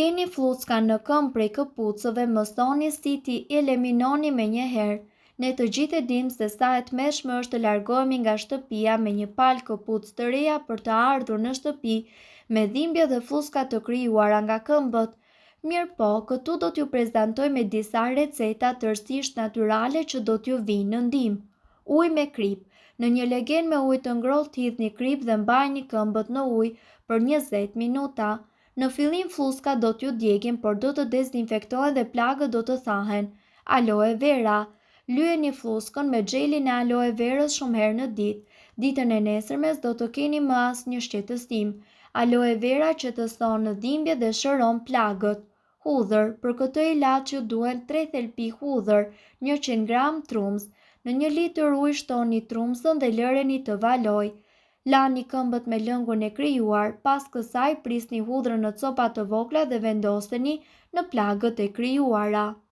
Keni fluska në këmbë prej këpucëve, mësoni si ti eliminoni me një herë. Ne të gjithë e dim se sa e tmeshme është të largohemi nga shtëpia me një palë këpucë të reja për të ardhur në shtëpi me dhimbje dhe fluska të krijuara nga këmbët. Mirë po, këtu do t'ju prezantoj me disa receta tërësisht natyrale që do t'ju vinë në ndihmë. Ujë me krip. Në një legeen me ujë të ngrohtë hidhni krip dhe mbajini këmbët në ujë për 20 minuta. Në fillim fluska do t'ju djegin, por do të dezinfektohen dhe plagët do të thahen. Aloe vera. Lyeni fluskën me xhelin e aloe verës shumë herë në ditë. Ditën e nesërmes do të keni më asnjë shqetësim. Aloe vera që të thon në dhimbje dhe shëron plagët. Hudhër. Për këtë ilaç ju duhen 3 thelpi hudhër, 100 gram trumz. Në 1 litër ujë shtoni trumzën dhe lëreni të valojë. Lani këmbët me lëngun e krijuar, pas kësaj prisni hudhrën në copa të vogla dhe vendoseni në plagët e krijuara.